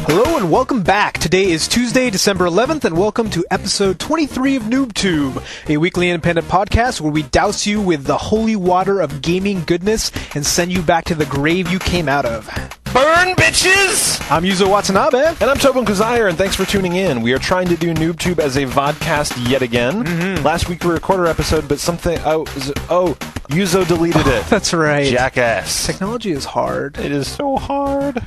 Hello and welcome back. Today is Tuesday, December 11th, and welcome to episode 23 of NooBTooB, a weekly independent podcast where we douse you with the holy water of gaming goodness and send you back to the grave you came out of. Burn, bitches! I'm Yuzo Watanabe. And I'm Tobin and Yuzo, and thanks for tuning in. We are trying to do NooBTooB as a vodcast yet again. Last week we recorded our episode, but something... Yuzo deleted it. That's right. Jackass. Technology is hard. It is so hard.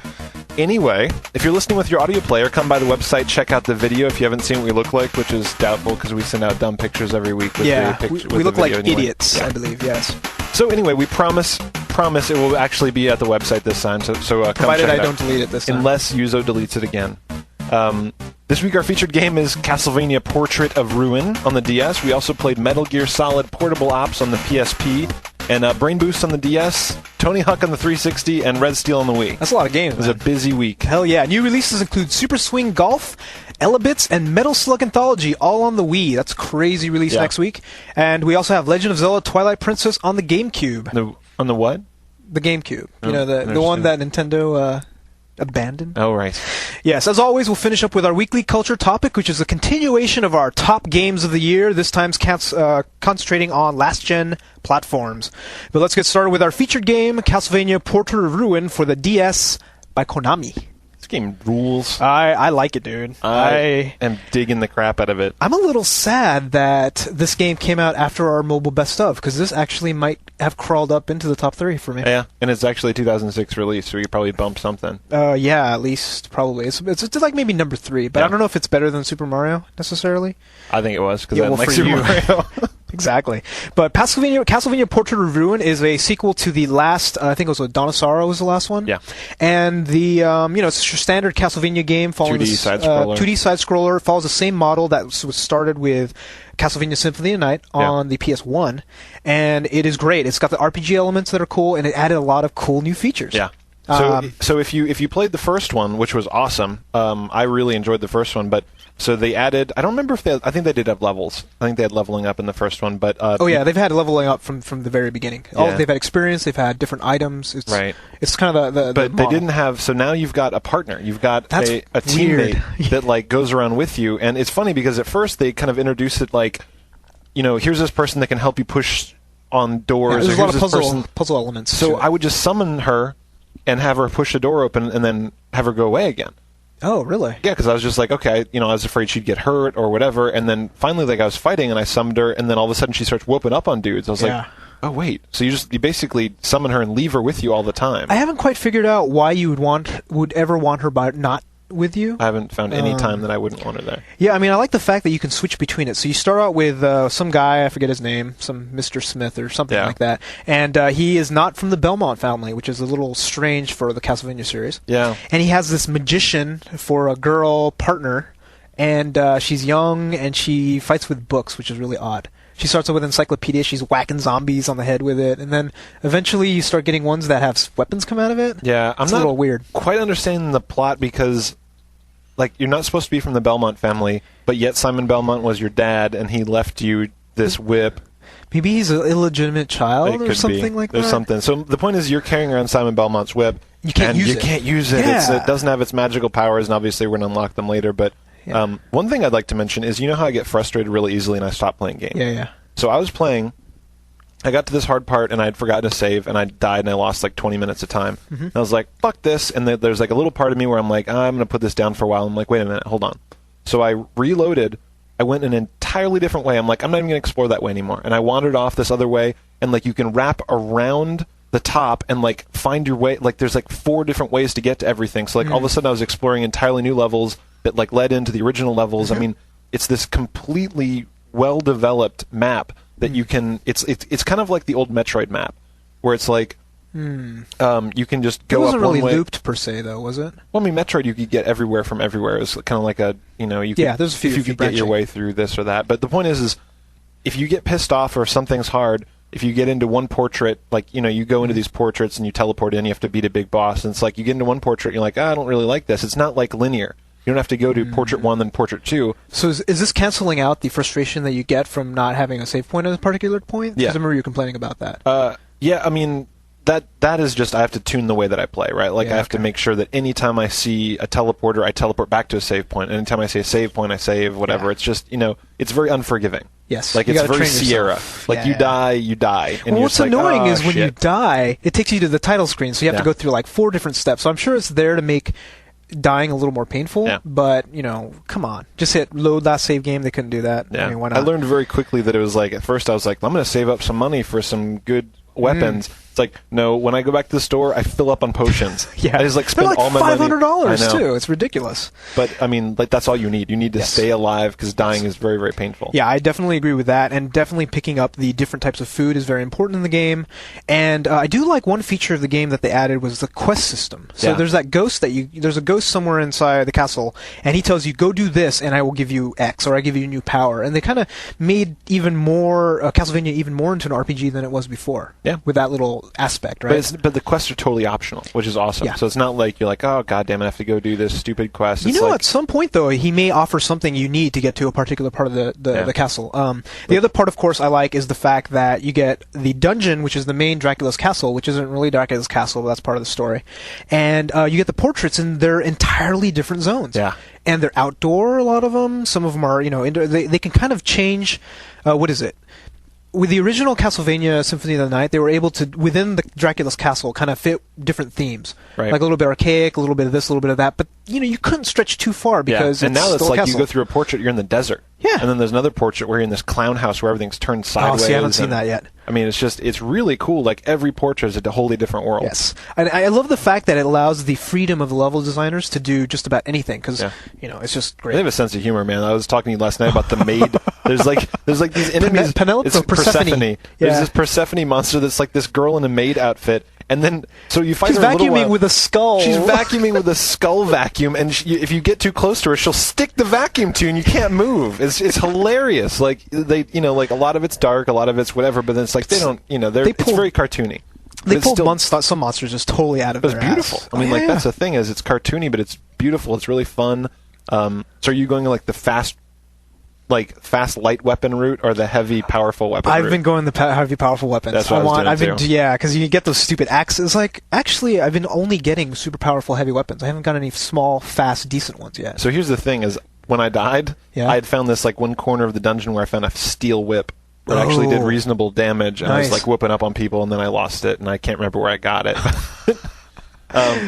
Anyway, if you're listening with your audio player, come by the website, check out the video if you haven't seen what we look like, which is doubtful because we send out dumb pictures every week. With we look like anyway. idiots, yeah. I believe, yes. So anyway, we promise it will actually be at the website this time, so come Provided check it I out. don't delete it this time. Unless Yuzo deletes it again. This week our featured game is Castlevania Portrait of Ruin on the DS. We also played Metal Gear Solid Portable Ops on the PSP, and Brain Boost on the DS, Tony Hawk on the 360, and Red Steel on the Wii. That's a lot of games. It was a busy week. Hell yeah. New releases include Super Swing Golf, Elebits, and Metal Slug Anthology, all on the Wii. That's a crazy release next week. And we also have Legend of Zelda Twilight Princess on the GameCube. On the what? The GameCube. You know, the one that Nintendo abandoned. Oh, right. Yes, as always, we'll finish up with our weekly culture topic, which is a continuation of our top games of the year, this time concentrating on last-gen platforms. But let's get started with our featured game, Castlevania Portrait of Ruin for the DS by Konami. This game rules. I like it, dude. I am digging the crap out of it. I'm a little sad that this game came out after our mobile best of, because this actually might have crawled up into the top 3 for me. Yeah, and it's actually a 2006 release, so you could probably bump something. Yeah, at least, probably. It's like maybe number 3, but I don't know if it's better than Super Mario, necessarily. I think it was, because I didn't like for Super you. Mario. Exactly. But Castlevania Portrait of Ruin is a sequel to the last, I think it was Dawn of Sorrow was the last one. Yeah. And it's a standard Castlevania game following 2D side-scroller. 2D side-scroller. Follows the same model that was started with Castlevania Symphony of the Night on the PS1. And it is great. It's got the RPG elements that are cool, and it added a lot of cool new features. Yeah. So if you played the first one, which was awesome, I really enjoyed the first one, but so they added, I don't remember if I think they did have levels. I think they had leveling up in the first one, but they've had leveling up from the very beginning. Yeah. They've had experience, they've had different items. It's kind of the But they didn't have, so now you've got a partner. You've got a teammate that like goes around with you, and it's funny because at first they kind of introduced it like, here's this person that can help you push on doors. There's a lot of puzzle elements. So I would just summon her and have her push the door open and then have her go away again. Oh, really? Yeah, because I was just like, okay, I was afraid she'd get hurt or whatever, and then finally, like, I was fighting and I summoned her, and then all of a sudden she starts whooping up on dudes. I was like, oh wait, so you basically summon her and leave her with you all the time. I haven't quite figured out why you would ever want her by not with you. I haven't found any time that I wouldn't want her there. Yeah, I mean, I like the fact that you can switch between it. So you start out with some guy, I forget his name, some Mr. Smith or something like that, and he is not from the Belmont family, which is a little strange for the Castlevania series. Yeah. And he has this magician for a girl partner, and she's young, and she fights with books, which is really odd. She starts out with an encyclopedia, she's whacking zombies on the head with it, and then eventually you start getting ones that have weapons come out of it. Yeah, it's a little weird. Quite understanding the plot because, like, you're not supposed to be from the Belmont family, but yet Simon Belmont was your dad, and he left you this whip. Maybe he's an illegitimate child or something like that. There's something. So the point is you're carrying around Simon Belmont's whip. You can't use it. Yeah. It doesn't have its magical powers, and obviously we're going to unlock them later, but... Yeah. One thing I'd like to mention is, how I get frustrated really easily and I stop playing games? Yeah. So I was playing, I got to this hard part and I had forgotten to save and I died and I lost like 20 minutes of time. And I was like, fuck this, and there's like a little part of me where I'm like, I'm going to put this down for a while. I'm like, wait a minute, hold on. So I reloaded, I went an entirely different way. I'm like, I'm not even going to explore that way anymore. And I wandered off this other way, and like you can wrap around the top and like find your way, like there's like 4 different ways to get to everything. So like all of a sudden I was exploring entirely new levels that like led into the original levels. I mean, it's this completely well-developed map that you can... It's kind of like the old Metroid map, where it's like you can just go up one way. It wasn't really looped per se, though, was it? Well, I mean, Metroid you could get everywhere from everywhere. It was kind of like a there's a few. If you could get your way through this or that. But the point is if you get pissed off or something's hard, if you get into one portrait, like you go into these portraits and you teleport in, you have to beat a big boss, and it's like you get into one portrait, you're like, I don't really like this. It's not like linear. You don't have to go to Portrait 1 then Portrait 2. So is this canceling out the frustration that you get from not having a save point at a particular point? Yeah. Because I remember you complaining about that. Yeah, I mean, that is just I have to tune the way that I play, right? Like I have to make sure that anytime I see a teleporter, I teleport back to a save point. Anytime I see a save point, I save whatever. Yeah. It's just it's very unforgiving. Yes, like it's very Sierra. Like you die, you die. And well, what's annoying is when shit. you die, it takes you to the title screen, so you have to go through like 4 different steps. So I'm sure it's there to make dying a little more painful, but come on, just hit load last save game. They couldn't do that. Yeah. I mean, why not? I learned very quickly that it was like, at first I was like, I'm going to save up some money for some good weapons. It's like, no, when I go back to the store, I fill up on potions. Yeah, I just spend all my money. $500 too. It's ridiculous. But I mean, that's all you need. You need to stay alive because dying is very, very painful. Yeah, I definitely agree with that, and definitely picking up the different types of food is very important in the game. And I do like one feature of the game that they added was the quest system. So there's that ghost there's a ghost somewhere inside the castle, and he tells you, go do this, and I will give you X, or I give you new power. And they kind of made even more Castlevania even more into an RPG than it was before. Yeah, with that little aspect, right? But the quests are totally optional, which is awesome. Yeah. So it's not like you're like, oh goddamn, I have to go do this stupid quest. It's at some point though, he may offer something you need to get to a particular part of the castle. The other part, of course, I like is the fact that you get the dungeon, which is the main Dracula's castle, which isn't really Dracula's castle, but that's part of the story. And you get the portraits, and they're entirely different zones. Yeah. And they're outdoor, a lot of them. Some of them are, they can kind of change. What is it? With the original Castlevania Symphony of the Night, they were able to, within the Dracula's castle, kind of fit different themes. Right. Like a little bit archaic, a little bit of this, a little bit of that. But, you couldn't stretch too far because and now it's still like a castle. You go through a portrait, you're in the desert. Yeah. And then there's another portrait where you're in this clown house where everything's turned sideways. Oh, see, I haven't seen that yet. I mean, it's really cool. Like, every portrait is a wholly different world. Yes. And I love the fact that it allows the freedom of the level designers to do just about anything, because, it's just great. They have a sense of humor, man. I was talking to you last night about the maid. There's like these enemies. Penelope? Persephone. Yeah. There's this Persephone monster that's like this girl in a maid outfit. And then, so you find her a little vacuuming while, with a skull. She's vacuuming with a skull vacuum, and if you get too close to her, she'll stick the vacuum to you, and you can't move. It's hilarious. Like they, like a lot of it's dark, a lot of it's whatever, but then it's like they don't, it's very cartoony. They pulled some monsters just totally out of their ass. It's beautiful. I mean, that's the thing is it's cartoony, but it's beautiful. It's really fun. So are you going like the fast light weapon route or the heavy powerful weapon route? I've been going the heavy powerful weapons. That's what I was doing too. Yeah, because you get those stupid axes. Like, actually, I've been only getting super powerful heavy weapons. I haven't got any small, fast, decent ones yet. So here's the thing is, when I died, I had found this one corner of the dungeon where I found a steel whip that actually did reasonable damage, and I was whooping up on people, and then I lost it, and I can't remember where I got it.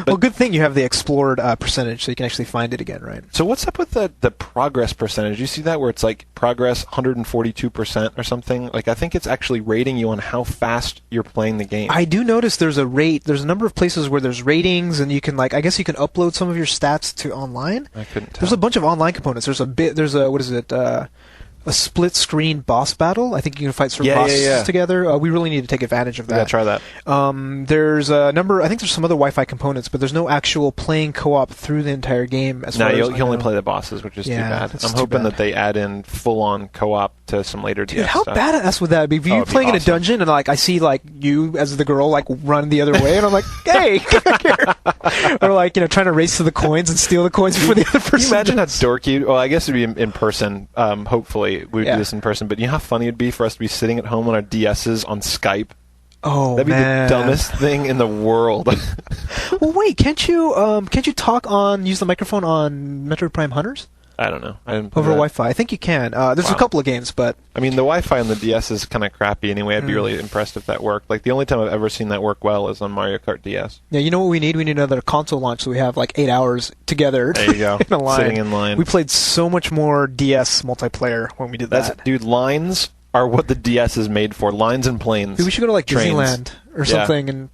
Well, good thing you have the explored percentage, so you can actually find it again, right? So what's up with the progress percentage? You see that where it's like progress 142% or something? Like I think it's actually rating you on how fast you're playing the game. I do notice there's a number of places where there's ratings, and you can I guess you can upload some of your stats to online. I couldn't tell. There's a bunch of online components. There's a split-screen boss battle. I think you can fight certain bosses together. We really need to take advantage of that. Yeah, try that. There's a number. I think there's some other Wi-Fi components, but there's no actual playing co-op through the entire game. You only play the bosses, which is too bad. I'm hoping that they add in full-on co-op to some later DS how stuff. badass would that be? If you're playing in a dungeon and I see you as the girl run the other way, and I'm like, hey, come back here. Or trying to race to the coins and steal the coins before the other person. Can you imagine how dorky? Well, I guess it'd be in person. Hopefully, we'd do this in person. But you know how funny it'd be for us to be sitting at home on our DSs on Skype. Oh, that'd be the dumbest thing in the world. Well, wait, can't you use the microphone on Metroid Prime Hunters? I don't know. I didn't over Wi-Fi. I think you can. There's a couple of games, but I mean, the Wi-Fi on the DS is kind of crappy anyway. I'd be really impressed if that worked. The only time I've ever seen that work well is on Mario Kart DS. Yeah, you know what we need? We need another console launch, so we have 8 hours together. There you go. in a line. Sitting in line. We played so much more DS multiplayer when we did that. Dude, lines are what the DS is made for. Lines and planes. Dude, we should go to Disneyland or something, and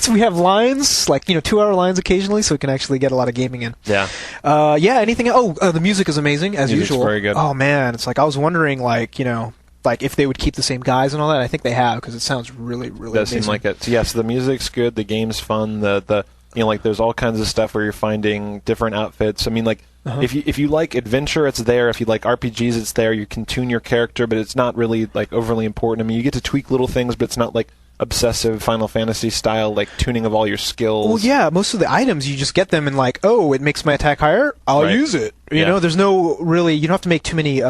so we have lines, 2-hour lines occasionally, so we can actually get a lot of gaming in. Yeah. Anything? The music is amazing as usual. Very good. Oh man, it's I was wondering, if they would keep the same guys and all that. I think they have, because it sounds really, really. Does amazing. seem like it. So, yes, the music's good. The game's fun. There's all kinds of stuff where you're finding different outfits. I mean, if you like adventure, it's there. If you like RPGs, it's there. You can tune your character, but it's not really overly important. I mean, you get to tweak little things, but it's not obsessive Final Fantasy style like tuning of all your skills. Well, yeah, most of the items you just get them and like, oh, it makes my attack higher. I'll use it. You know, there's no really. You don't have to make too many.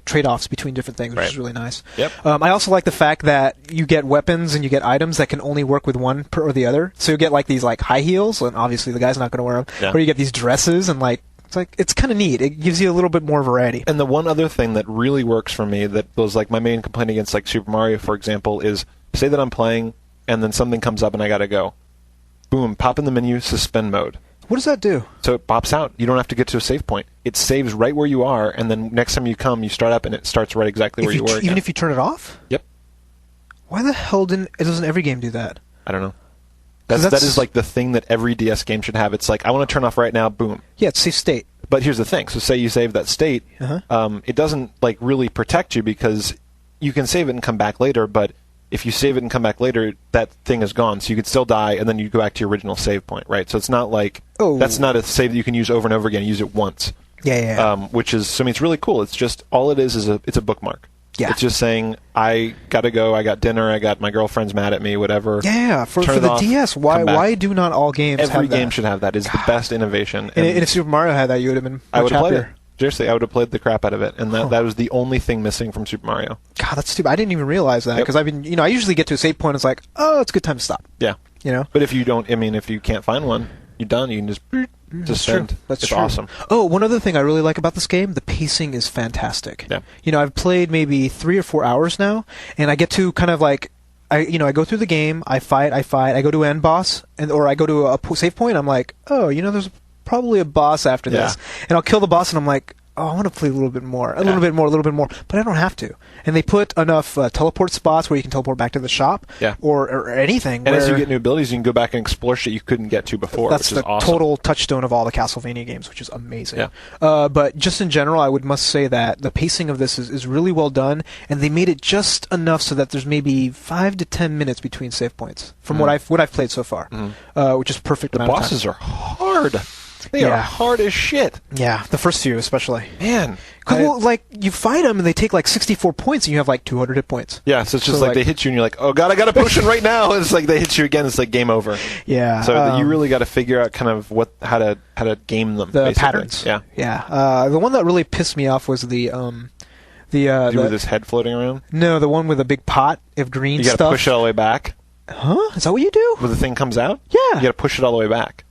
Trade-offs between different things, which is really nice. Yep. I also like the fact that you get weapons and you get items that can only work with one or the other. So you get like these like high heels, and obviously the guy's not going to wear them. Yeah. Or you get these dresses and like. It's kind of neat. It gives you a little bit more variety. And the one other thing that really works for me that was like my main complaint against like Super Mario, for example, is say that I'm playing and then something comes up and I gotta go. Boom, pop in the menu, suspend mode. What does that do? So it pops out. You don't have to get to a save point. It saves right where you are, and then next time you come, you start up and it starts right exactly where you were. Even if you turn it off? Yep. Why the hell doesn't every game do that? I don't know. That is like the thing that every DS game should have. It's like, I want to turn off right now, boom. Yeah, it's safe state. But here's the thing. So say you save that state, it doesn't like really protect you because you can save it and come back later, but if you save it and come back later, that thing is gone. So you could still die, and then you go back to your original save point, right? So it's not like, that's not a save that you can use over and over again. Use it once. Yeah. Which is, so I mean, it's really cool. It's just, all it is it's a bookmark. Yeah. It's just saying, I gotta go, I got dinner, I got my girlfriend's mad at me, whatever. Yeah, for the off, DS, why do not all games have that? Every game should have that. It's the best innovation. And if Super Mario had that, you would have been I much would have played happier. it. Seriously, I would have played the crap out of it. And that was the only thing missing from Super Mario. God, that's stupid. I didn't even realize that, because I've been, I usually get to a save point and it's like, oh, it's a good time to stop. Yeah. But if you don't, if you can't find one, you're done. You can just send. That's true. Awesome. Oh, one other thing I really like about this game, the pacing is fantastic. Yeah. I've played maybe 3 or 4 hours now, and I get to kind of like, I go through the game, I fight, I go to an end boss, or I go to a save point, I'm like, oh, there's probably a boss after this. And I'll kill the boss, and I'm like, oh, I want to play a little bit more, a little bit more, but I don't have to. And they put enough teleport spots where you can teleport back to the shop, or anything. And as you get new abilities, you can go back and explore shit you couldn't get to before. That's which is the awesome. total touchstone of all the Castlevania games, which is amazing. Yeah. But just in general, I must say that the pacing of this is really well done, and they made it just enough so that there's maybe 5 to 10 minutes between save points from what I've played so far, which is perfect. The bosses are hard. They are hard as shit. Yeah, the first few especially. Man. Well, like, you fight them and they take like 64 points and you have like 200 hit points. Yeah, so it's just like they hit you and you're like, oh god, I got a potion right now. It's like they hit you again, it's like game over. Yeah. So you really got to figure out kind of how to game them. The basically. patterns. Yeah. Yeah. The one that really pissed me off was the with his head floating around? No, the one with a big pot of green stuff. You got to push it all the way back. Huh? Is that what you do? When the thing comes out? Yeah. You got to push it all the way back.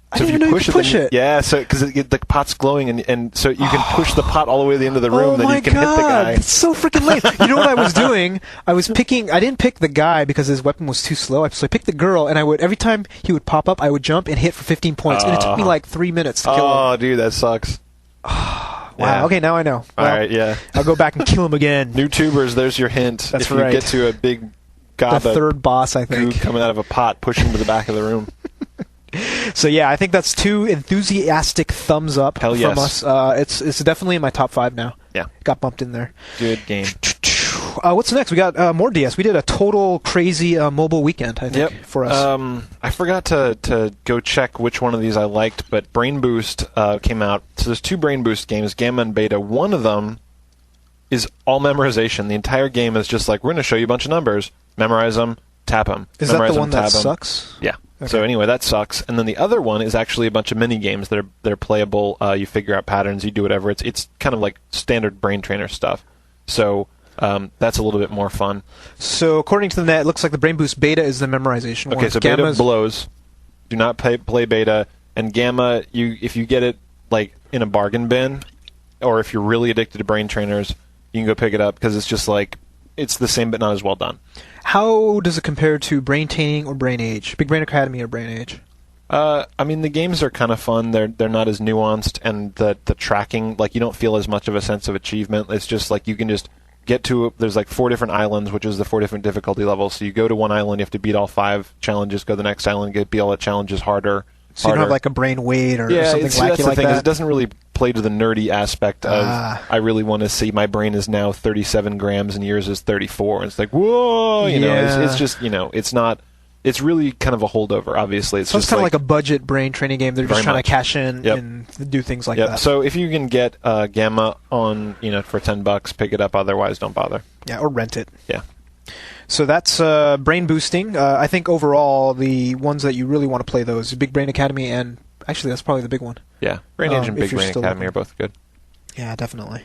I didn't even know you could push it. Yeah, so because the pot's glowing, and so you can push the pot all the way to the end of the room, and then you can hit the guy. It's so freaking lame. You know what I was doing? I didn't pick the guy because his weapon was too slow. So I picked the girl, and every time he would pop up, I would jump and hit for 15 points, and it took me like 3 minutes to kill him. Oh, dude, that sucks. Wow. Yeah. Okay, now I know. All right, yeah. I'll go back and kill him again. NooToobers, there's your hint. That's if you get to a big gob, the third boss, I think, goo coming out of a pot, pushing to the back of the room. So yeah, I think that's 2 enthusiastic thumbs up from us. It's definitely in my top 5 now. Yeah, got bumped in there. Good game. What's next? We got more DS. We did a total crazy mobile weekend, I think, for us. I forgot to go check which one of these I liked, but Brain Boost came out. So there's 2 Brain Boost games, Gamma and Beta. One of them is all memorization. The entire game is just like, we're going to show you a bunch of numbers, memorize them, tap them. Is that the one that sucks? Yeah. Okay. So anyway, that sucks. And then the other one is actually a bunch of mini games that are playable. You figure out patterns, you do whatever. It's kind of like standard brain trainer stuff. So that's a little bit more fun. So according to the net, it looks like the Brain Boost Beta is the memorization one. Okay, so Beta blows. Do not play Beta. And Gamma, if you get it like in a bargain bin, or if you're really addicted to brain trainers, you can go pick it up because it's just like it's the same but not as well done. How does it compare to Brain Tainting or Brain Age? Big Brain Academy or Brain Age? I mean, the games are kind of fun. They're not as nuanced, and the tracking, like, you don't feel as much of a sense of achievement. It's just like you can just get to, there's like 4 different islands, which is the 4 different difficulty levels. So you go to one island, you have to beat all 5 challenges, go to the next island, beat all the challenges harder. So you don't have like a brain weight or something wacky that's the like thing, that? It doesn't really play to the nerdy aspect of, I really want to see, my brain is now 37 grams and yours is 34. And it's like, whoa, you know, it's just, it's not, it's really kind of a holdover, obviously. It's so just it's kind of like a budget brain training game. They're just trying to cash in and do things like that. So if you can get Gamma on, for $10, pick it up. Otherwise, don't bother. Yeah, or rent it. Yeah. So that's brain boosting. I think overall the ones that you really want to play those, Big Brain Academy, and actually that's probably the big one. Yeah, Brain Age and Big Brain Academy are both good. Yeah, definitely.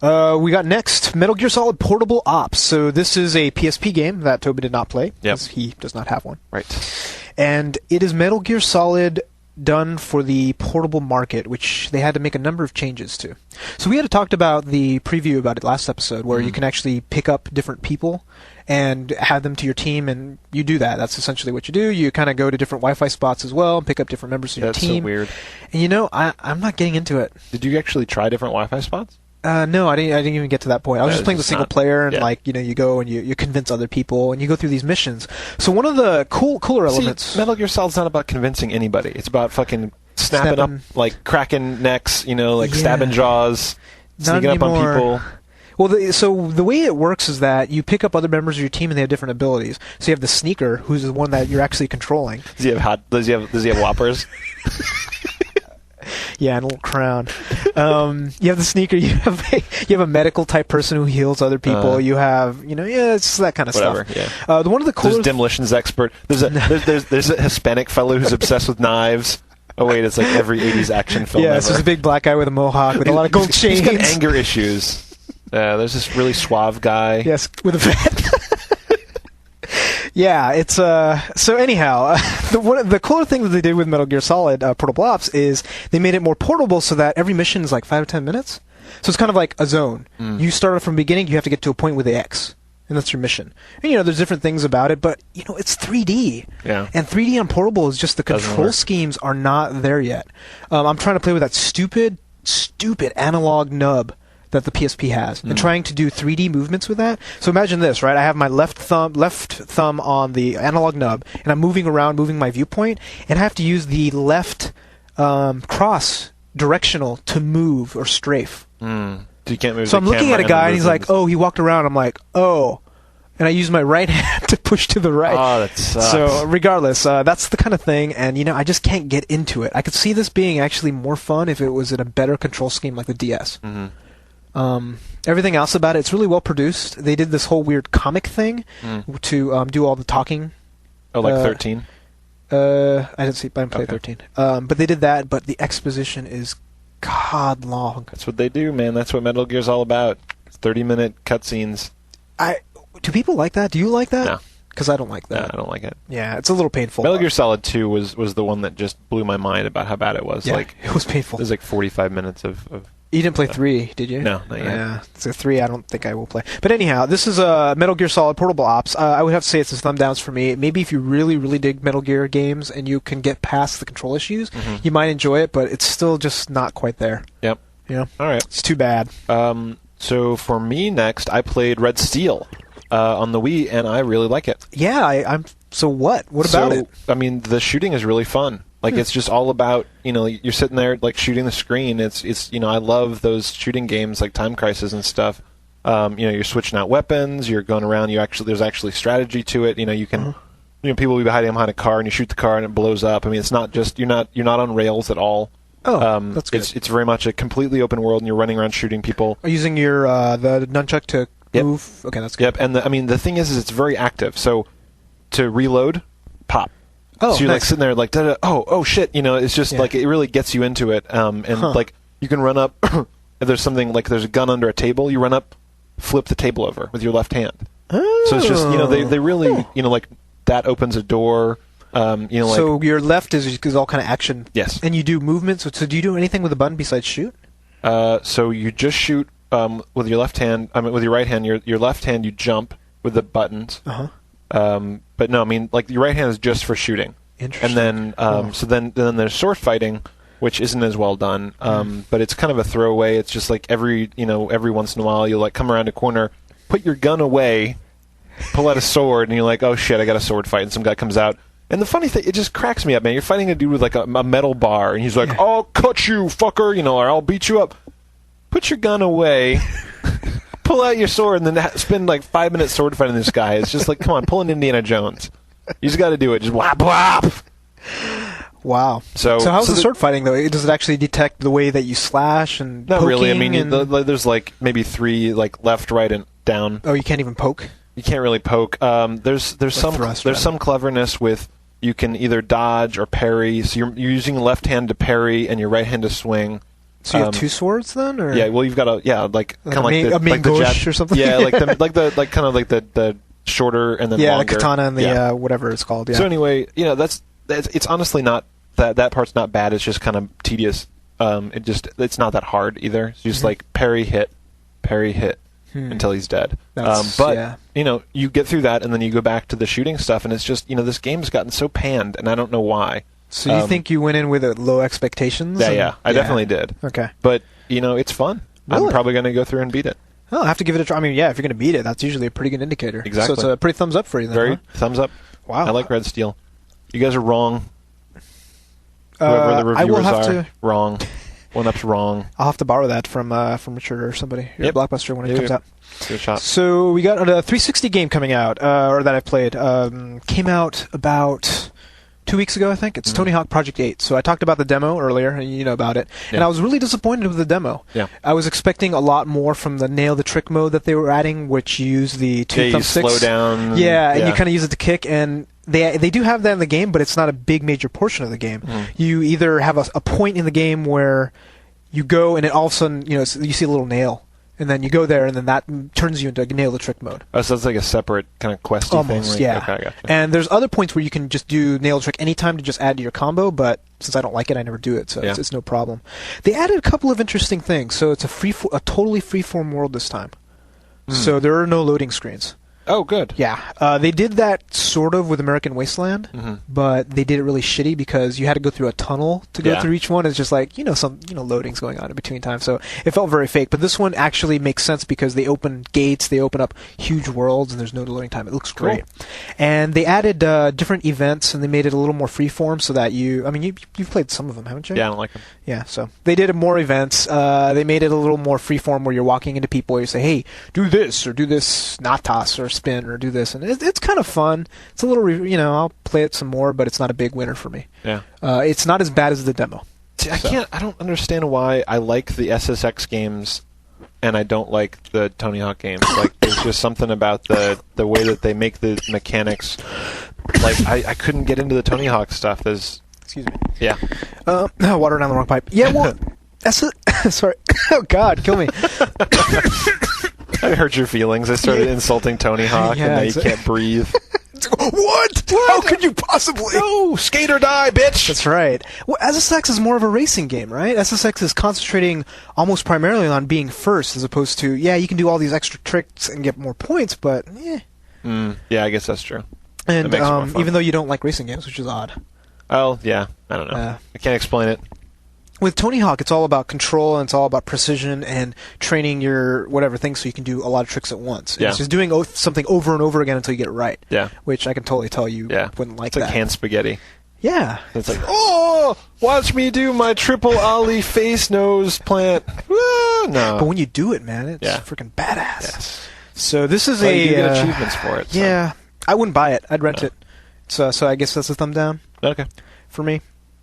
We got next Metal Gear Solid Portable Ops. So this is a PSP game that Tobin did not play because he does not have one. Right. And it is Metal Gear Solid done for the portable market, which they had to make a number of changes to. So we had talked about the preview about it last episode, where you can actually pick up different people and add them to your team, and you do that. That's essentially what you do. You kind of go to different Wi-Fi spots as well and pick up different members of your team. That's so weird. And I'm not getting into it. Did you actually try different Wi-Fi spots? No, I didn't even get to that point. I was just playing the single player, and you go and you convince other people, and you go through these missions. So one of the cooler elements. Metal Gear Solid's not about convincing anybody. It's about fucking snapping up, like cracking necks, stabbing jaws, sneaking up on people. Well, so the way it works is that you pick up other members of your team, and they have different abilities. So you have the sneaker, who's the one that you're actually controlling. Does he have whoppers? Yeah, and a little crown. You have the sneaker. You have a medical type person who heals other people. You have, it's that kind of whatever, stuff. Yeah. One of the coolest. There's demolitions expert. There's a Hispanic fellow who's obsessed with knives. Oh wait, it's like every '80s action film. Yeah, so there's a big black guy with a mohawk with a lot of gold chains. He's got anger issues. There's this really suave guy. Yes, with a vet. Yeah, it's so anyhow, the cooler thing that they did with Metal Gear Solid Portable Ops is they made it more portable so that every mission is like 5 to 10 minutes. So it's kind of like a zone. You start off from the beginning, you have to get to a point with the X, and that's your mission. And there's different things about it, but it's 3D. Yeah. And 3D on portable is just the control schemes are not there yet. I'm trying to play with that stupid analog nub that the PSP has, and trying to do 3D movements with that. So imagine this, right? I have my left thumb on the analog nub, and I'm moving around, moving my viewpoint, and I have to use the left cross directional to move or strafe. So you can't move. So I'm looking at a guy, and he's like, "Oh, he walked around." I'm like, "Oh," and I use my right hand to push to the right. Oh, that sucks. So regardless, that's the kind of thing, and I just can't get into it. I could see this being actually more fun if it was in a better control scheme like the DS. Everything else about it's really well produced. They did this whole weird comic thing to do all the talking. Oh, like 13? I didn't play 13. But they did that, but the exposition is god long. That's what they do, man. That's what Metal Gear's all about. 30-minute cutscenes. Do people like that? Do you like that? No. Because I don't like that. No, I don't like it. Yeah, it's a little painful. Metal Gear Solid 2 was the one that just blew my mind about how bad it was. Yeah, it was painful. It was like 45 minutes of You didn't play 3, did you? No, not yet. Yeah, so 3 I don't think I will play. But anyhow, this is Metal Gear Solid Portable Ops. I would have to say it's a thumb downs for me. Maybe if you really, really dig Metal Gear games and you can get past the control issues, you might enjoy it, but it's still just not quite there. Yep. All right. It's too bad. So for me next, I played Red Steel on the Wii, and I really like it. Yeah, I'm. So what? What about it? I mean, the shooting is really fun. Like, it's just all about, you're sitting there, like, shooting the screen. It's I love those shooting games, like Time Crisis and stuff. You're switching out weapons, you're going around, there's actually strategy to it. You can, people will be hiding behind a car, and you shoot the car, and it blows up. I mean, it's not just, you're not on rails at all. Oh, that's good. It's very much a completely open world, and you're running around shooting people. Are you using your, the nunchuck to move? Okay, that's good. Yep, and the thing is it's very active. So, to reload, pop. Oh, so you're nice. like sitting there like, oh shit, it's just like, it really gets you into it. Like, you can run up, if there's something, like there's a gun under a table, you run up, flip the table over with your left hand. Oh. So it's just, they really, like, that opens a door, So your left is all kind of action. Yes. And you do movements, so do you do anything with the button besides shoot? So you just shoot with your left hand, with your right hand, your left hand you jump with the buttons. But no, I mean, like, your right hand is just for shooting. Interesting. And then, so then there's sword fighting, which isn't as well done. But it's kind of a throwaway. It's just like every once in a while, you'll like come around a corner, put your gun away, pull out a sword, and you're like, oh shit, I got a sword fight, and some guy comes out. And the funny thing, it just cracks me up, man. You're fighting a dude with like a metal bar, and he's like, I'll cut you, fucker, or I'll beat you up. Put your gun away. Pull out your sword and then spend like 5 minutes sword fighting this guy. It's just like, come on, pull an Indiana Jones. You just got to do it. Just whap, whap. Wow. So how's the sword fighting, though? Does it actually detect the way that you slash and not poking? Really. I mean, there's like maybe 3, like left, right, and down. Oh, you can't even poke? You can't really poke. There's some cleverness with you can either dodge or parry. So you're using left hand to parry and your right hand to swing. So you have two swords then, or yeah? Well, you've got like kind of like the gauche or something. Yeah, like the shorter and then longer. The katana and the whatever it's called. Yeah. So anyway, it's honestly not that part's not bad. It's just kind of tedious. It's not that hard either. It's just like parry hit until he's dead. But you get through that and then you go back to the shooting stuff, and it's just this game's gotten so panned, and I don't know why. So you think you went in with low expectations? Yeah, I definitely did. Okay. But, it's fun. Really? I'm probably going to go through and beat it. Oh, I'll have to give it a try. I mean, yeah, if you're going to beat it, that's usually a pretty good indicator. Exactly. So it's a pretty thumbs up for you then, thumbs up. Wow. I like Red Steel. You guys are wrong. Whoever the reviewers are, wrong. 1UP's wrong. I'll have to borrow that from Richard or somebody. Blockbuster when it comes out. Good shot. So we got a 360 game coming out, or that I played. Came out about 2 weeks ago, I think. It's Tony Hawk Project 8. So I talked about the demo earlier, and you know about it. Yeah. And I was really disappointed with the demo. Yeah. I was expecting a lot more from the nail the trick mode that they were adding, which you use the two thumbsticks. Slow down. Yeah, and you kind of use it to kick, and they do have that in the game, but it's not a big major portion of the game. You either have a point in the game where you go and it all of a sudden, you see a little nail, and then you go there, and then that turns you into nail the trick mode. Oh, so it's like a separate kind of questy thing? Almost, yeah. Okay, I gotcha. And there's other points where you can just do nail the trick anytime to just add to your combo, but since I don't like it, I never do it, so it's no problem. They added a couple of interesting things. So it's a totally freeform world this time. So there are no loading screens. Oh, good. Yeah. They did that sort of with American Wasteland, but they did it really shitty because you had to go through a tunnel to go through each one. It's just like, some loadings going on in between time. So it felt very fake. But this one actually makes sense because they open gates, they open up huge worlds, and there's no loading time. It looks great. And they added different events, and they made it a little more freeform so that you've played some of them, haven't you? Yeah, I don't like them. Yeah, so they did more events. They made it a little more freeform where you're walking into people, you say, hey, do this, or do this, not toss, or spin, or do this, and it's kind of fun. It's a little, I'll play it some more, but it's not a big winner for me. Yeah. It's not as bad as the demo. See, I don't understand why I like the SSX games and I don't like the Tony Hawk games. Like, there's just something about the way that they make the mechanics. Like, I couldn't get into the Tony Hawk stuff. Excuse me. Yeah. Water down the wrong pipe. Yeah, well, sorry. Oh, God, kill me. I hurt your feelings. I started insulting Tony Hawk, and now you can't breathe. What? How could you possibly? No, skate or die, bitch! That's right. Well, SSX is more of a racing game, right? SSX is concentrating almost primarily on being first, as opposed to, you can do all these extra tricks and get more points, but, yeah, I guess that's true. And even though you don't like racing games, which is odd. Oh, yeah. I don't know. I can't explain it. With Tony Hawk, it's all about control, and it's all about precision and training your whatever thing so you can do a lot of tricks at once. Yeah. It's just doing something over and over again until you get it right. Yeah. Which I can totally tell you wouldn't like that. It's like canned spaghetti. Yeah. It's like, oh, watch me do my triple ollie face nose plant. No. But when you do it, man, it's freaking badass. Yes. So this is you get achievements for it. So. Yeah. I wouldn't buy it. I'd rent it. So I guess that's a thumb down. Okay. For me.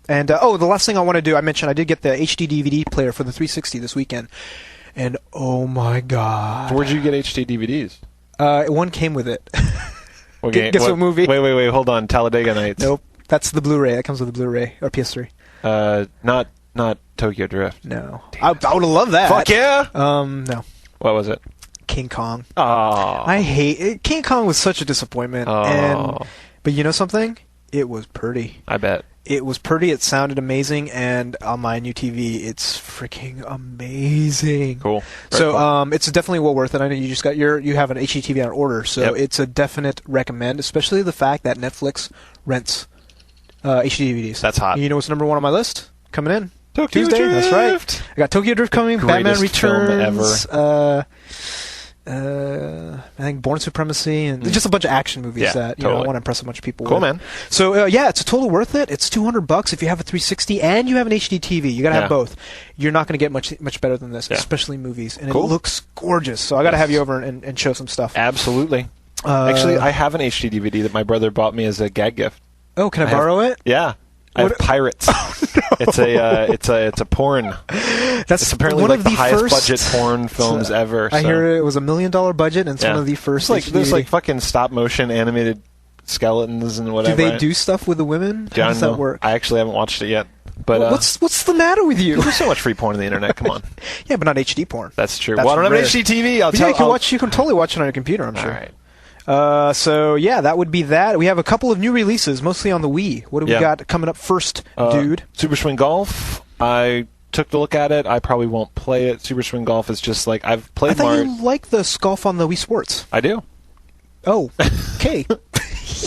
And, the last thing I want to do, I mentioned I did get the HD DVD player for the 360 this weekend. And, oh my God. So where'd you get HD DVDs? One came with it. Guess what movie? Wait, hold on. Talladega Nights. Nope. That's the Blu-ray. That comes with the Blu-ray. Or PS3. Not Tokyo Drift. No. I would have loved that. Fuck yeah! No. What was it? King Kong. Oh. I hate it. King Kong was such a disappointment. Oh. But you know something? It was pretty. I bet. It was pretty. It sounded amazing, and on my new TV, it's freaking amazing. Cool. So, cool. It's definitely well worth it. I know you just got you have an HD TV on order, so it's a definite recommend. Especially the fact that Netflix rents HD DVDs. That's hot. You know what's number one on my list coming in? Tokyo Tuesday. Drift. That's right. I got Tokyo Drift coming. Greatest Batman Returns. film ever. I think Born Supremacy, and just a bunch of action movies that I want to impress a bunch of people with. Cool, man. So it's totally worth it. It's $200 if you have a 360 and you have an HD TV. You got to have both. You're not going to get much better than this, especially movies, and it looks gorgeous. So I got to have you over and show some stuff. Absolutely. Actually, I have an HD DVD that my brother bought me as a gag gift. Oh, can I borrow it? Yeah. I have Pirates. It's a porn. It's apparently one like of the the highest first budget porn films ever. I so. hear it was $1 million budget, and it's one of the first. There's like fucking stop motion animated skeletons and whatever. Do they do stuff with the women? How does that work? I actually haven't watched it yet. But what's the matter with you? There's so much free porn on the internet. Come on. Yeah, but not HD porn. That's true. That's well, I don't rare. have an HD TV. You can totally watch it on your computer, I'm sure. All right. So yeah, that would be that. We have a couple of new releases, mostly on the Wii. What do we got coming up first, dude? Super Swing Golf. I took a look at it. I probably won't play it. Super Swing Golf is just like I've played. I thought you like the golf on the Wii Sports. I do. Oh, okay.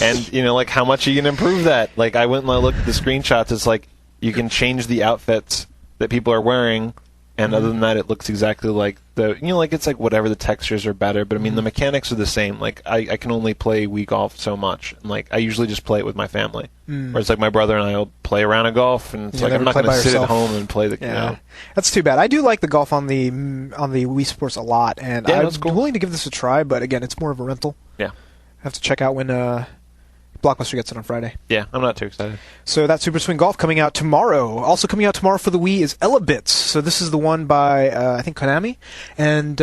And like how much you can improve that. Like I went and I looked at the screenshots. It's like you can change the outfits that people are wearing. And other than that, it looks exactly like it's like whatever the textures are better. But I mean, the mechanics are the same. Like I can only play Wii Golf so much. And like I usually just play it with my family. Where it's like my brother and I will play around a golf, and it's like I'm not going to sit at home and play the. Yeah, that's too bad. I do like the golf on the Wii Sports a lot, and I'm willing to give this a try. But again, it's more of a rental. Yeah, I have to check out when Blockbuster gets it on Friday. Yeah, I'm not too excited. So that's Super Swing Golf coming out tomorrow. Also coming out tomorrow for the Wii is Elebits. So this is the one by, I think, Konami. And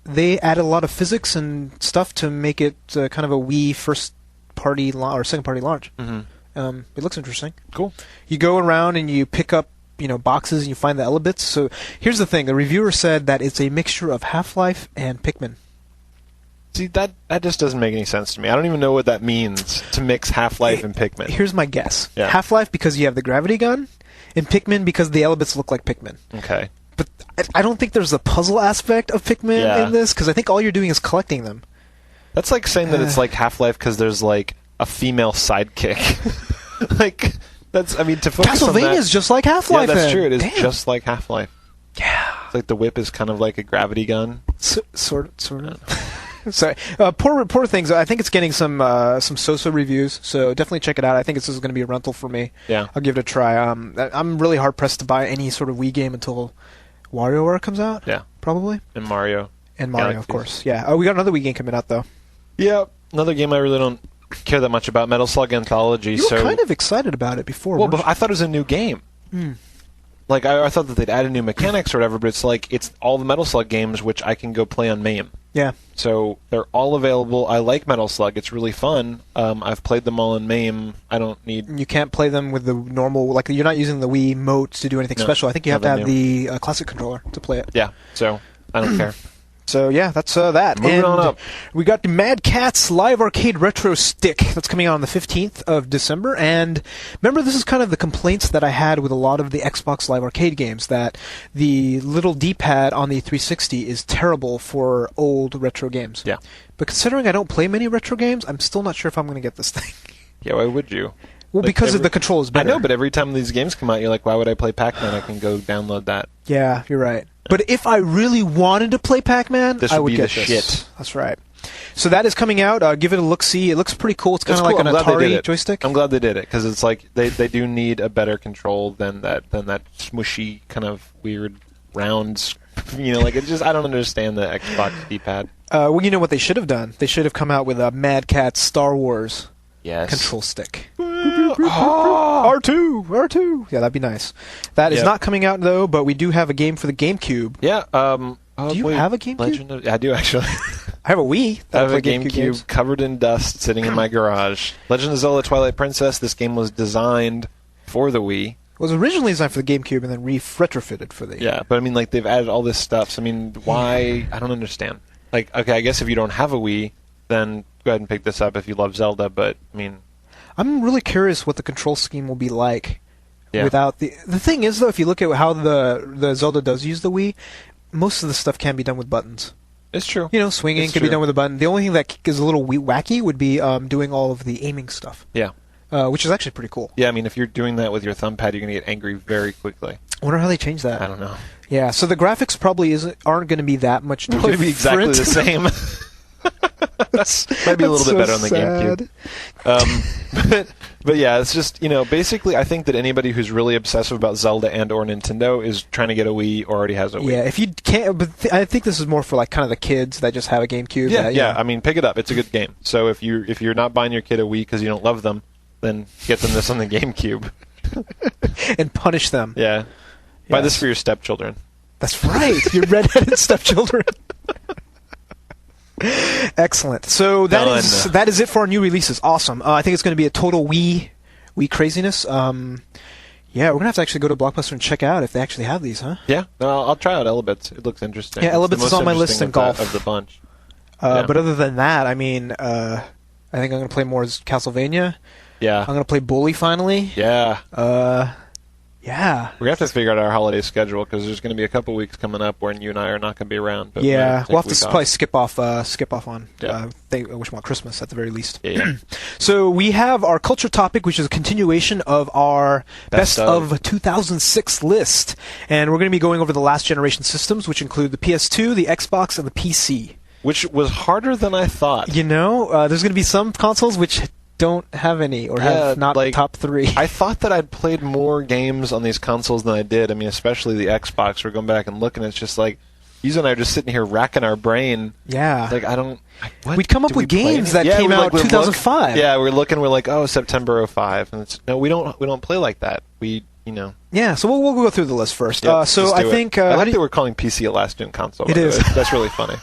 they added a lot of physics and stuff to make it kind of a Wii first-party or second-party launch. Mm-hmm. It looks interesting. Cool. You go around and you pick up boxes and you find the Elebits. So here's the thing. The reviewer said that it's a mixture of Half-Life and Pikmin. See, that just doesn't make any sense to me. I don't even know what that means, to mix Half-Life and Pikmin. Here's my guess. Yeah. Half-Life because you have the gravity gun, and Pikmin because the Elebits look like Pikmin. Okay. But I don't think there's a puzzle aspect of Pikmin in this, because I think all you're doing is collecting them. That's like saying that it's like Half-Life because there's like a female sidekick. Like, to focus on that... Castlevania is just like Half-Life. Yeah, that's true. It is Damn. just like Half-Life. Yeah. It's like the whip is kind of like a gravity gun. Sort of. So poor things. I think it's getting some so-so reviews, so definitely check it out. I think this is going to be a rental for me. Yeah, I'll give it a try. I'm really hard pressed to buy any sort of Wii game until WarioWare comes out. Yeah, probably. And Mario, of course. Yeah. Oh, we got another Wii game coming out though. Yeah, another game I really don't care that much about. Metal Slug Anthology. You were kind of excited about it before. Well, but I thought it was a new game. Like I thought that they'd added new mechanics or whatever, but it's all the Metal Slug games which I can go play on MAME. Yeah. So they're all available. I like Metal Slug. It's really fun. I've played them all in MAME. I don't need... You can't play them with the normal... Like, you're not using the Wii motes to do anything special. I think you have to have the classic controller to play it. Yeah, so I don't care. So, yeah, that's that. Moving on up. We got the Mad Catz Live Arcade Retro Stick. That's coming out on the 15th of December. And remember, this is kind of the complaints that I had with a lot of the Xbox Live Arcade games, that the little D-pad on the 360 is terrible for old retro games. Yeah. But considering I don't play many retro games, I'm still not sure if I'm going to get this thing. Yeah, why would you? Well, because the control is better. I know, but every time these games come out, you're like, why would I play Pac-Man? I can go download that. Yeah, you're right. But if I really wanted to play Pac-Man, I would get this. Shit. That's right. So that is coming out. Give it a look-see. It looks pretty cool. It's kind of like an Atari joystick. I'm glad they did it, because it's like they do need a better control than that smushy kind of weird round. Like it just, I don't understand the Xbox D-pad. Well, you know what they should have done? They should have come out with a Mad Catz Star Wars control stick. R2. Yeah, that'd be nice. That is not coming out though, but we do have a game for the GameCube. Yeah. Do you have a GameCube? I do actually. I have a Wii. I have a GameCube covered in dust sitting in my garage. Legend of Zelda: Twilight Princess. This game was designed for the Wii. It was originally designed for the GameCube and then retrofitted for the... Yeah, but I mean, like, they've added all this stuff. So, I mean, why... I don't understand. Like, okay, I guess if you don't have a Wii, then go ahead and pick this up if you love Zelda, but, I mean... I'm really curious what the control scheme will be like without the... The thing is, though, if you look at how the Zelda does use the Wii, most of the stuff can be done with buttons. It's true. Swinging can be done with a button. The only thing that is a little wacky would be doing all of the aiming stuff. Yeah. Which is actually pretty cool. Yeah, I mean, if you're doing that with your thumb pad, you're going to get angry very quickly. I wonder how they change that. I don't know. Yeah, so the graphics probably aren't going to be that much different. It'll be exactly the same. Might be a little bit better on the GameCube. But yeah, it's just, basically I think that anybody who's really obsessive about Zelda and or Nintendo is trying to get a Wii or already has a Wii. Yeah, if you can't, but I think this is more for like kind of the kids that just have a GameCube. Yeah, I mean, pick it up. It's a good game. So if you're not buying your kid a Wii because you don't love them, then get them this on the GameCube. and punish them. Yeah. Buy this for your stepchildren. That's right. Your redheaded stepchildren. Excellent. So that is it for our new releases. Awesome. I think it's going to be a total Wii craziness. Yeah, we're going to have to actually go to Blockbuster and check out if they actually have these, huh? Yeah. I'll try out Elebits. It looks interesting. Yeah, Elebits is on my list in golf. Of the bunch. But other than that, I mean, I think I'm going to play more as Castlevania. Yeah. I'm going to play Bully finally. Yeah. Yeah. We're going to have to figure out our holiday schedule because there's going to be a couple weeks coming up when you and I are not going to be around. But yeah, we'll have to probably skip off on Wish Me Christmas at the very least. Yeah. So we have our culture topic, which is a continuation of our Best of 2006 list. And we're going to be going over the last generation systems, which include the PS2, the Xbox, and the PC. Which was harder than I thought. You know, there's going to be some consoles which don't have any or have not top 3. I thought that I'd played more games on these consoles than I did. I mean, especially the Xbox. We're going back and looking. It's just like Yuzo and I are just sitting here racking our brain. Yeah. Like we'd come up with games that came out 2005. We're looking. We're like, oh, September 05, and no, we don't play like that. Yeah, so we'll go through the list first. Yep, so I think I like that we're calling PC a last gen console. It is. That's really funny.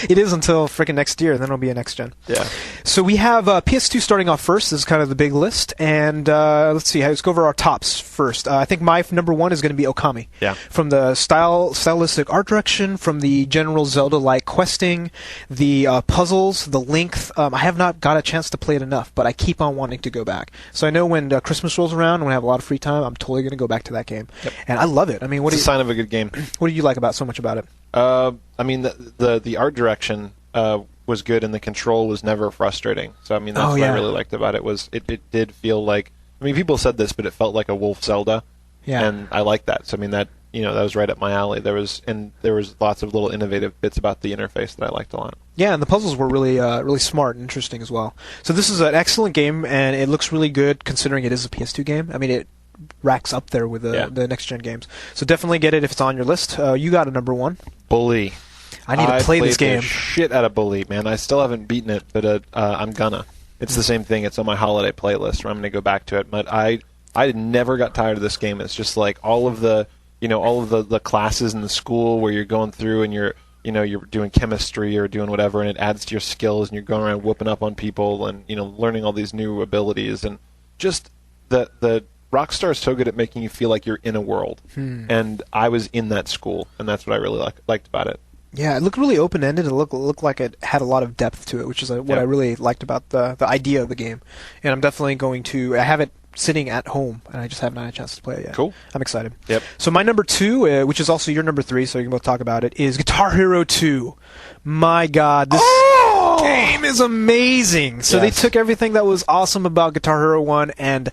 It is until freaking next year, then it'll be a next gen. Yeah. So we have PS2 starting off first. This is kind of the big list, and let's see. Let's go over our tops first. I think my number one is going to be Okami. Yeah. From the stylistic art direction, from the general Zelda-like questing, the puzzles, the length. I have not got a chance to play it enough, but I keep on wanting to go back. So I know when Christmas rolls around, when I have a lot of free time, I'm totally going to go back to that game. Yep. And I love it. I mean, it's a sign of a good game. What do you like so much about it? I mean, the art direction was good, and the control was never frustrating. So I mean, that's what I really liked about it. Was it did feel like, I mean, people said this, but it felt like a Wolf Zelda. Yeah. And I like that. So I mean, that was right up my alley. There was lots of little innovative bits about the interface that I liked a lot. Yeah, and the puzzles were really smart and interesting as well. So this is an excellent game, and it looks really good considering it is a PS2 game. I mean, it racks up there with the next gen games. So definitely get it if it's on your list. You got a number one. Bully. I need to play this game. The shit out of Bully, man. I still haven't beaten it, but I'm gonna. It's the same thing. It's on my holiday playlist where I'm gonna go back to it. But I never got tired of this game. It's just like all of the classes in the school where you're going through and you're doing chemistry or doing whatever, and it adds to your skills, and you're going around whooping up on people and learning all these new abilities, and just the Rockstar is so good at making you feel like you're in a world, and I was in that school, and that's what I really liked about it. Yeah, it looked really open-ended. It looked like it had a lot of depth to it, which is what I really liked about the idea of the game. And I'm definitely going to... I have it sitting at home, and I just haven't had a chance to play it yet. Cool. I'm excited. Yep. So my number two, which is also your number three, so you can both talk about it, is Guitar Hero 2. My God, this game is amazing. So they took everything that was awesome about Guitar Hero 1 and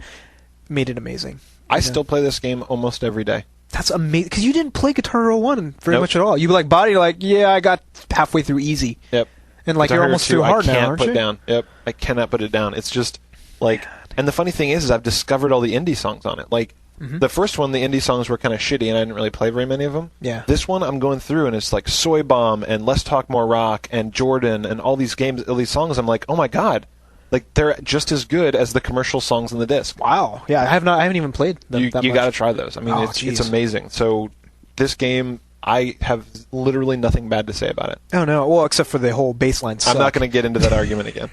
made it amazing. I still play this game almost every day. That's amazing, because you didn't play Guitar Hero 1 very much at all. You like body, like, yeah, I got halfway through easy. Yep. And like, you're almost too hard now, aren't you? I can't put down. Yep. I cannot put it down. It's just like, and the funny thing is I've discovered all the indie songs on it. Like, the first one, the indie songs were kind of shitty, and I didn't really play very many of them. Yeah. This one, I'm going through, and it's like Soy Bomb and Let's Talk More Rock and Jordan and all these games, all these songs. I'm like, oh my God. Like, they're just as good as the commercial songs in the disc. Wow. Yeah, I haven't even played them that much. You got to try those. I mean, it's amazing. So this game, I have literally nothing bad to say about it. Oh, no. Well, except for the whole baseline suck. I'm not going to get into that argument again.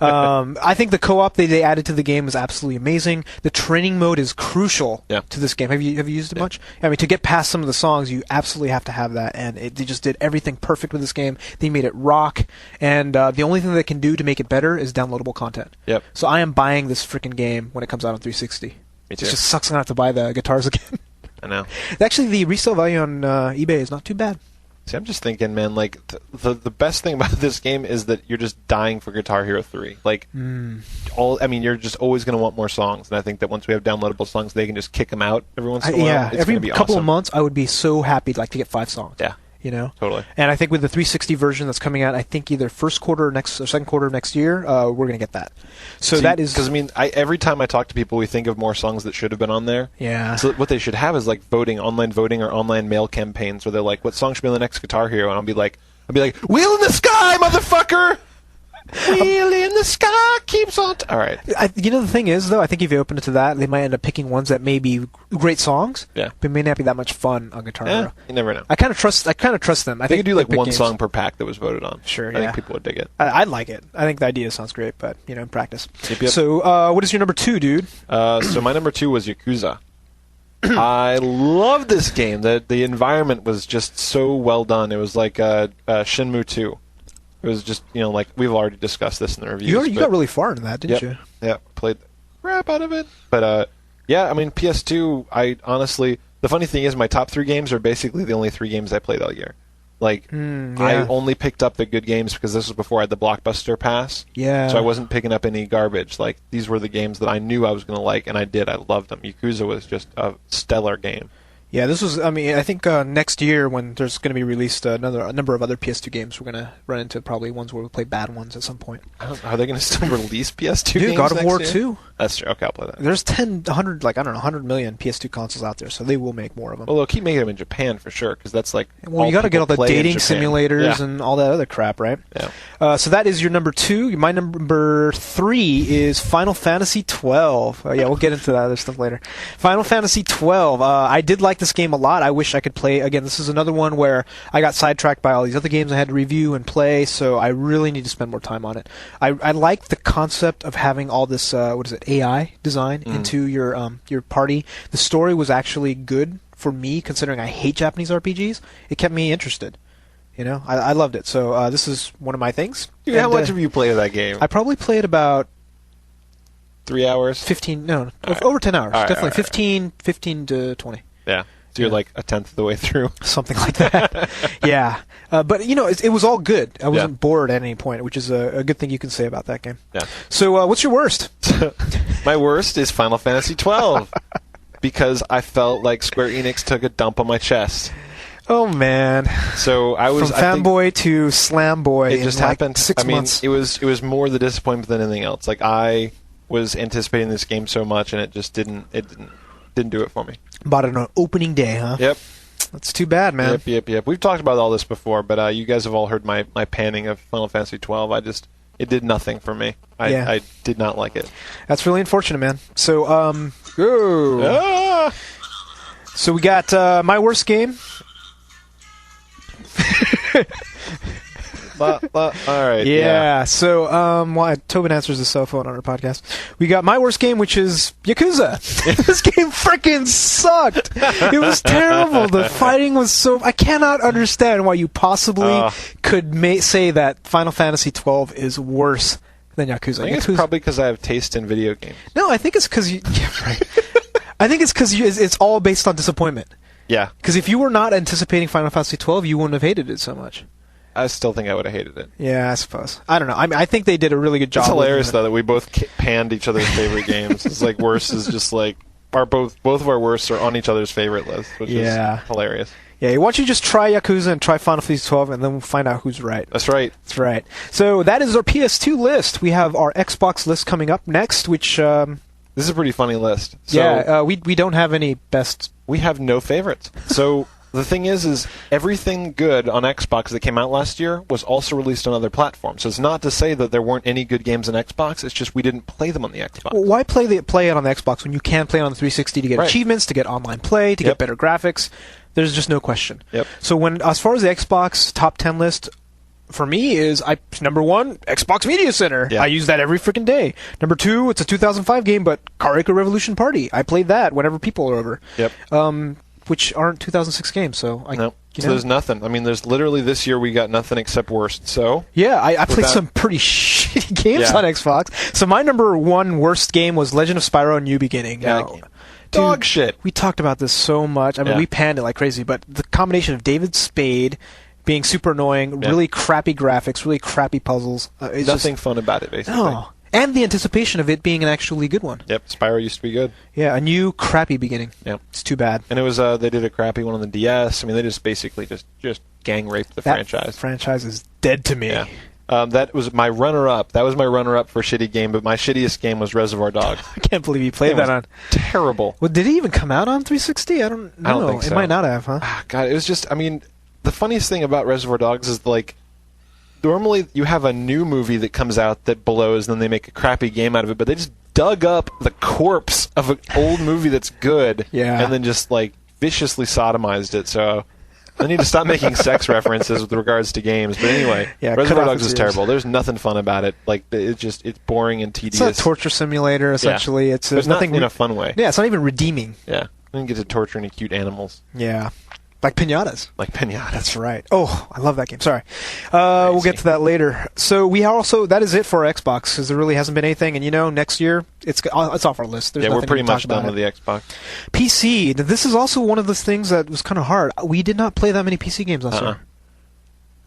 I think the co-op they added to the game is absolutely amazing. The training mode is crucial to this game. Have you used it much? I mean, to get past some of the songs, you absolutely have to have that, and they just did everything perfect with this game. They made it rock, and the only thing they can do to make it better is downloadable content. Yep. So I am buying this freaking game when it comes out on 360. Me too. It just sucks not to buy the guitars again. I know. Actually, the resale value on eBay is not too bad. See, I'm just thinking, man, like, the best thing about this game is that you're just dying for Guitar Hero 3. Like, you're just always going to want more songs, and I think that once we have downloadable songs, they can just kick them out every once in a while. Yeah, it's every be couple awesome. of months, I would be so happy to get 5 songs. Yeah. Totally. And I think with the 360 version that's coming out, I think either first quarter or second quarter of next year, we're going to get that. So that is... Because, I mean, every time I talk to people, we think of more songs that should have been on there. Yeah. So what they should have is, like, online voting or online mail campaigns where they're like, what song should be on the next Guitar Hero? And I'll be like, Wheel in the Sky, motherfucker! Wheel in the sky keeps on. All right. The thing is, though, I think if you open it to that, they might end up picking ones that may be great songs, but may not be that much fun on Guitar Hero. You never know. I kind of trust them. They could do like one song per pack that was voted on. Sure, I think people would dig it. I'd like it. I think the idea sounds great, but in practice. Yep. So, what is your number 2, dude? So my number 2 was Yakuza. I love this game. The environment was just so well done. It was like Shenmue 2. It was just, like we've already discussed this in the reviews. You got really far into that, didn't you? Yeah, played the crap out of it. But PS2, I honestly, the funny thing is my top 3 games are basically the only 3 games I played all year. I only picked up the good games because this was before I had the Blockbuster Pass. Yeah. So I wasn't picking up any garbage. Like, these were the games that I knew I was going to like, and I did. I loved them. Yakuza was just a stellar game. Yeah, this was, I think next year when there's going to be released a number of other PS2 games, we're going to run into probably ones where we play bad ones at some point. Are they going to still release PS2 games God of War year? 2. That's true. Okay, I'll play that. There's 100 million PS2 consoles out there, so they will make more of them. Well, they'll keep making them in Japan for sure, because that's like you got to get all the dating simulators and all that other crap, right? Yeah. So that is your number 2. My number 3 is Final Fantasy 12. We'll get into that other stuff later. Final Fantasy 12. I did like this game a lot. I wish I could play again. This is another one where I got sidetracked by all these other games I had to review and play, so I really need to spend more time on it. I like the concept of having all this AI design into your party. The story was actually good for me, considering I hate Japanese RPGs. It kept me interested. I loved it. So this is one of my things. Dude, how much have you played of that game? I probably played about 3 hours? 15. No, over 10 hours. Definitely 15 to 20. Yeah. So you're like a tenth of the way through. Something like that. Yeah. But, it was all good. I wasn't bored at any point, which is a good thing you can say about that game. Yeah. So what's your worst? My worst is Final Fantasy 12. Because I felt like Square Enix took a dump on my chest. Oh, man. So I was... From fanboy to slam boy it just happened. 6 months. It was more the disappointment than anything else. Like, I was anticipating this game so much, and it just didn't do it for me. Bought it on opening day, huh? Yep. That's too bad, man. Yep. We've talked about all this before, but you guys have all heard my panning of Final Fantasy 12. It did nothing for me. I did not like it. That's really unfortunate, man. So, So we got my worst game. All right. Yeah. So, Tobin answers the cell phone on our podcast. We got my worst game, which is Yakuza. This game freaking sucked. It was terrible. The fighting was so... I cannot understand why you possibly could say that Final Fantasy 12 is worse than Yakuza. I think it's probably because I have taste in video games. No, I think it's because you... Yeah, right. I think it's because it's all based on disappointment. Yeah. Because if you were not anticipating Final Fantasy 12, you wouldn't have hated it so much. I still think I would have hated it. Yeah, I suppose. I don't know. I think they did a really good job. It's hilarious, though, that we both panned each other's favorite games. It's like worst is just like... both of our worsts are on each other's favorite list, which is hilarious. Yeah, why don't you just try Yakuza and try Final Fantasy 12, and then we'll find out who's right. That's right. That's right. So that is our PS2 list. We have our Xbox list coming up next, which... this is a pretty funny list. So we don't have any best... We have no favorites. So... The thing is everything good on Xbox that came out last year was also released on other platforms. So it's not to say that there weren't any good games on Xbox. It's just we didn't play them on the Xbox. Well, why play it on the Xbox when you can play it on the 360 to get achievements, to get online play, to get better graphics? There's just no question. Yep. So as far as the Xbox top 10 list, for me is number 1, Xbox Media Center. Yeah. I use that every freaking day. Number 2, it's a 2005 game, but Karika Revolution Party. I played that whenever people are over. Yep. Which aren't 2006 games, so So there's nothing. I mean, there's literally this year we got nothing except worst. So yeah, I played some pretty shitty games on Xbox. So my number 1 worst game was Legend of Spyro: New Beginning. Dog shit. We talked about this so much. I mean, we panned it like crazy, but the combination of David Spade being super annoying, really crappy graphics, really crappy puzzles. Nothing fun about it, basically. No. And the anticipation of it being an actually good one. Yep, Spyro used to be good. Yeah, a new crappy beginning. Yep. It's too bad. And it was they did a crappy one on the DS. I mean, they just basically just gang raped the franchise. That franchise is dead to me. Yeah. That was my runner-up. That was my runner-up for shitty game, but my shittiest game was Reservoir Dogs. I can't believe you played that on. Terrible. Well, did it even come out on 360? I don't know. I don't think so. It might not have, huh? God, it was just, I mean, the funniest thing about Reservoir Dogs is, like, normally you have a new movie that comes out that blows, and then they make a crappy game out of it. But they just dug up the corpse of an old movie that's good, and then just like viciously sodomized it. So I need to stop making sex references with regards to games. But anyway, Reservoir Dogs is terrible. There's nothing fun about it. Like it's boring and tedious. It's a torture simulator essentially. Yeah. There's nothing in a fun way. Yeah, it's not even redeeming. Yeah, I didn't get to torture any cute animals. Yeah. Like piñatas. Like piñatas. That's right. Oh, I love that game. Sorry. We'll get to that later. So we are also, that is it for our Xbox, because there really hasn't been anything. And next year, it's off our list. There's we're pretty much done with the Xbox. PC. This is also one of the things that was kind of hard. We did not play that many PC games last year.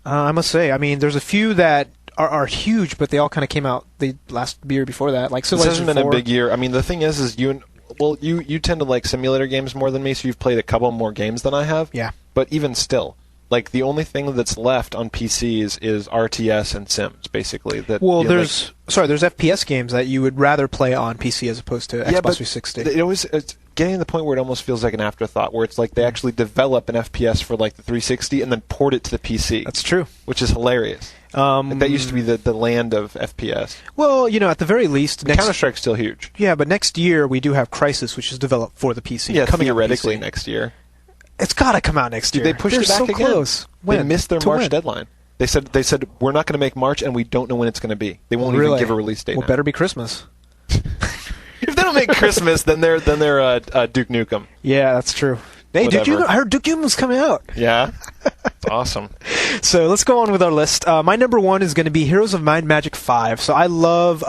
I must say. I mean, there's a few that are huge, but they all kind of came out the last year before that. Like this hasn't been a big year. I mean, the thing is you tend to like simulator games more than me, so you've played a couple more games than I have. Yeah. But even still, like the only thing that's left on PCs is RTS and Sims, basically. There's FPS games that you would rather play on PC as opposed to Xbox 360. It's getting to the point where it almost feels like an afterthought, where it's like they actually develop an FPS for like the 360 and then port it to the PC. That's true. Which is hilarious. That used to be the land of FPS. Well, at the very least, Counter-Strike's still huge. Yeah, but next year we do have Crysis, which is developed for the PC. Yeah, coming theoretically next year. It's got to come out next year. They pushed it back so again. Close. They missed their March deadline. They said we're not going to make March, and we don't know when it's going to be. They won't even give a release date. Well, better be Christmas. If they don't make Christmas, then they're Duke Nukem. Yeah, that's true. Hey, I heard Duke Nukem was coming out. Yeah, it's awesome. So let's go on with our list. My number one is going to be Heroes of Might and Magic 5. So I love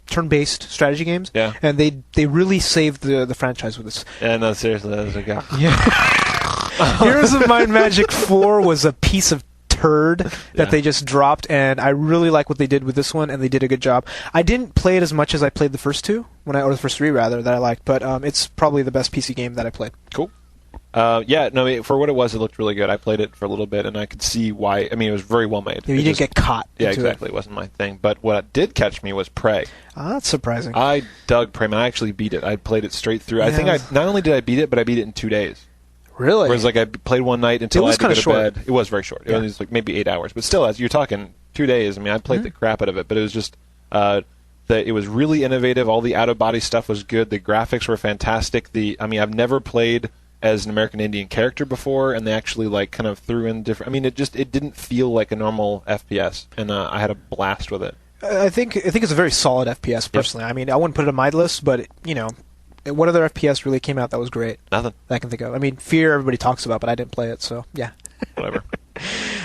turn-based strategy games. Yeah. And they really saved the franchise with this. Yeah, no, seriously, that was a guy. Yeah. Heroes of Might and Magic 4 was a piece of turd that they just dropped, and I really like what they did with this one, and they did a good job. I didn't play it as much as I played the first two, or the first three rather, that I liked, but it's probably the best PC game that I played. Cool. For what it was, it looked really good. I played it for a little bit, and I could see why. I mean, it was very well made. You didn't get caught. Yeah, exactly. It wasn't my thing. But what did catch me was Prey. That's surprising. I dug Prey, and I actually beat it. I played it straight through. Yeah, I think not only did I beat it, but I beat it in 2 days. Really? Whereas, I played one night until I had to go to short. bed. It was very short. It was maybe 8 hours. But still, as you're talking 2 days, I mean, I played the crap out of it. But it was just... it was really innovative. All the out-of-body stuff was good. The graphics were fantastic. I've never played as an American Indian character before, and they actually kind of threw in different... I mean, it didn't feel like a normal FPS, and I had a blast with it. I think it's a very solid FPS, personally. Yep. I mean, I wouldn't put it on my list, but, what other FPS really came out that was great? Nothing. That I can think of. I mean, Fear everybody talks about, but I didn't play it, so, yeah. Whatever.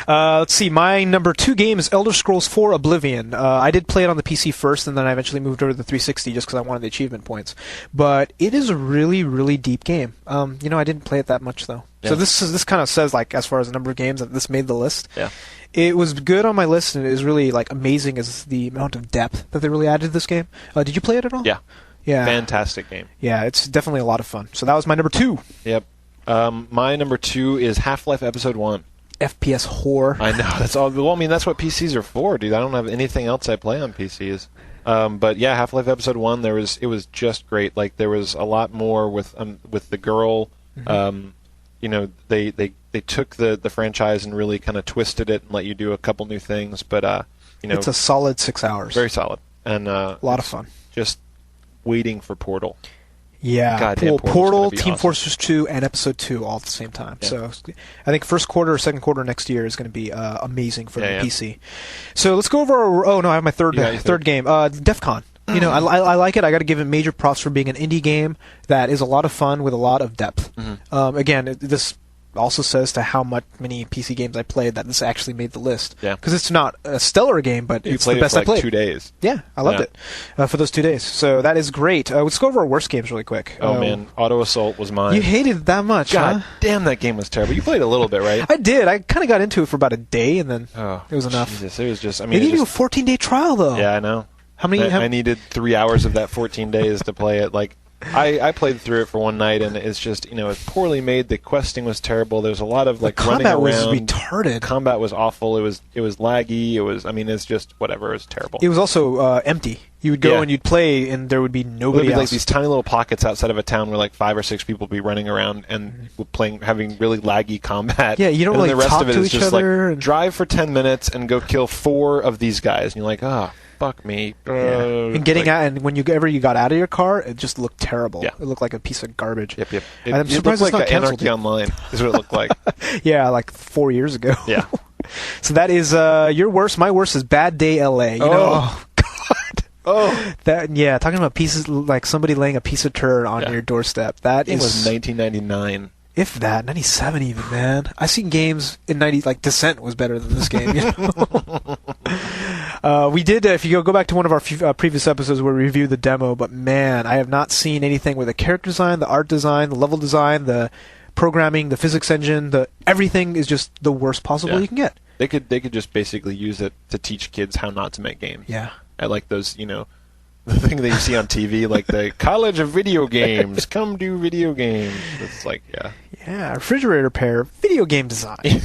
Let's see. My number 2 game is Elder Scrolls 4 Oblivion. I did play it on the PC first, and then I eventually moved over to the 360 just because I wanted the achievement points. But it is a really, really deep game. I didn't play it that much, though. Yeah. So this kind of says, as far as the number of games, that this made the list. Yeah. It was good on my list, and it is really, amazing as the amount of depth that they really added to this game. Did you play it at all? Yeah. Yeah. Fantastic game. Yeah, it's definitely a lot of fun. So that was my number 2. Yep. My number 2 is Half-Life Episode 1. FPS whore. I know. That's all. Well, I mean, that's what PCs are for, dude. I don't have anything else I play on PCs. But yeah, Half-Life Episode 1. It was just great. There was a lot more with the girl. Mm-hmm. They took the franchise and really kind of twisted it and let you do a couple new things. But it's a solid 6 hours. Very solid, and a lot of fun. Just waiting for Portal. Yeah, Portal, Team Fortress 2, and Episode 2 all at the same time. Yeah. So I think first quarter or second quarter next year is going to be amazing for the PC. So let's go over I have my third game, DEF CON. I like it. I got to give it major props for being an indie game that is a lot of fun with a lot of depth. Mm-hmm. Again, this also says to how many PC games I played that this actually made the list. Yeah. Because it's not a stellar game, but it's the best I played. 2 days. Yeah, I loved it for those 2 days. So that is great. Let's go over our worst games really quick. Oh, man. Auto Assault was mine. You hated it that much, God damn, that game was terrible. You played a little bit, right? I did. I kind of got into it for about a day, and then it was enough. Jesus, it was just... They need to do a 14-day trial, though. Yeah, I know. How many? I needed 3 hours of that 14 days to play it. I played through it for one night, and it's just, it's poorly made. The questing was terrible. There was a lot of, like, running around. The combat was retarded. Combat was awful. It was laggy. It's just whatever. It was terrible. It was also empty. You would go and you'd play, and there would be nobody else. Like these tiny little pockets outside of a town where like 5 or 6 people would be running around and having really laggy combat. Yeah, you don't really talk to each other. Like, drive for 10 minutes and go kill 4 of these guys, and you're like, fuck me. And getting out, and whenever you got out of your car, it just looked terrible. Yeah. It looked like a piece of garbage. Yep. I'm surprised it looked it's like not Anarchy Online is what it looked like. Yeah, like 4 years ago. Yeah. So that is your worst. My worst is Bad Day LA. You know? Oh God. Oh. Talking about pieces, like somebody laying a piece of turd on your doorstep. It was 1999. If that, 97 even, man. I've seen games in 90s, like Descent was better than this game, we did, if you go back to one of our previous episodes where we reviewed the demo, but man, I have not seen anything where the character design, the art design, the level design, the programming, the physics engine, everything is just the worst possible you can get. They could just basically use it to teach kids how not to make games. Yeah. I like those, the thing that you see on TV, like the College of Video Games, come do video games. It's like, Yeah, refrigerator repair, video game design.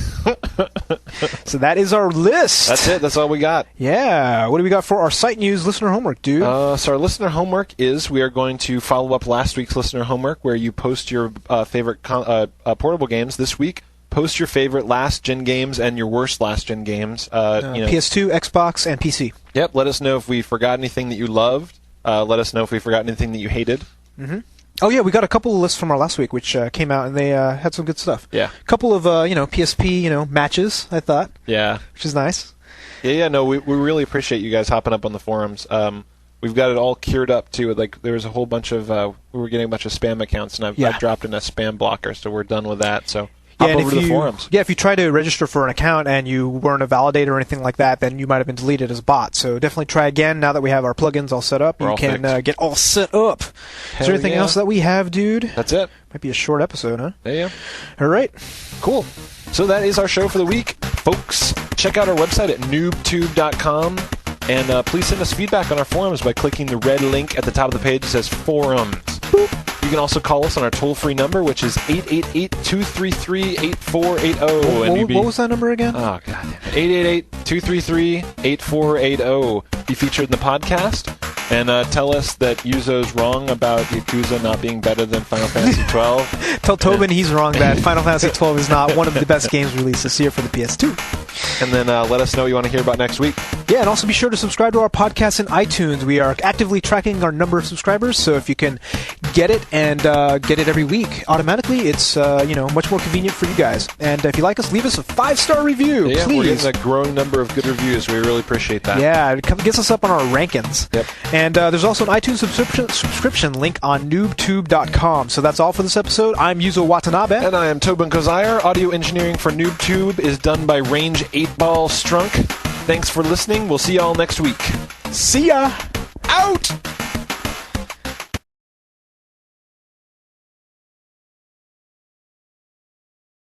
So that is our list. That's it. That's all we got. Yeah. What do we got for our site news listener homework, dude? So our listener homework is we are going to follow up last week's listener homework where you post your favorite portable games. This week, post your favorite last-gen games and your worst last-gen games. PS2, Xbox, and PC. Yep. Let us know if we forgot anything that you loved. Let us know if we forgot anything that you hated. Mm-hmm. Oh, yeah, we got a couple of lists from our last week, which came out, and they had some good stuff. Yeah. A couple of, PSP, matches, I thought. Yeah. Which is nice. Yeah, no, we really appreciate you guys hopping up on the forums. We've got it all cured up, too. Like, there was a whole bunch of, we were getting a bunch of spam accounts, and I've dropped in a spam blocker, so we're done with that, so... Hop over to the forums. Yeah, if you try to register for an account and you weren't a validator or anything like that, then you might have been deleted as a bot. So definitely try again now that we have our plugins all set up. You can get all set up. Is there anything else that we have, dude? That's it. Might be a short episode, huh? Yeah. All right. Cool. So that is our show for the week, folks. Check out our website at NooBTooB.com. And please send us feedback on our forums by clicking the red link at the top of the page that says Forums. Boop. You can also call us on our toll-free number, which is 888-233-8480. What was that number again? Oh, God. 888-233-8480. Be featured in the podcast. And tell us that Yuzo's wrong about Yakuza not being better than Final Fantasy XII. Tell Tobin he's wrong that Final Fantasy XII is not one of the best games released this year for the PS2. And then let us know what you want to hear about next week. Yeah, and also be sure to subscribe to our podcast in iTunes. We are actively tracking our number of subscribers, so if you can get it and get it every week automatically, it's much more convenient for you guys. And if you like us, leave us a 5-star review, please. We're getting a growing number of good reviews. We really appreciate that. Yeah, it gets us up on our rankings. Yep. And there's also an iTunes subscription link on NooBTooB.com. So that's all for this episode. I'm Yuzo Watanabe. And I am Tobin Kozaire. Audio engineering for NooBTooB is done by Range 8-Ball Strunk. Thanks for listening. We'll see y'all next week. See ya! Out!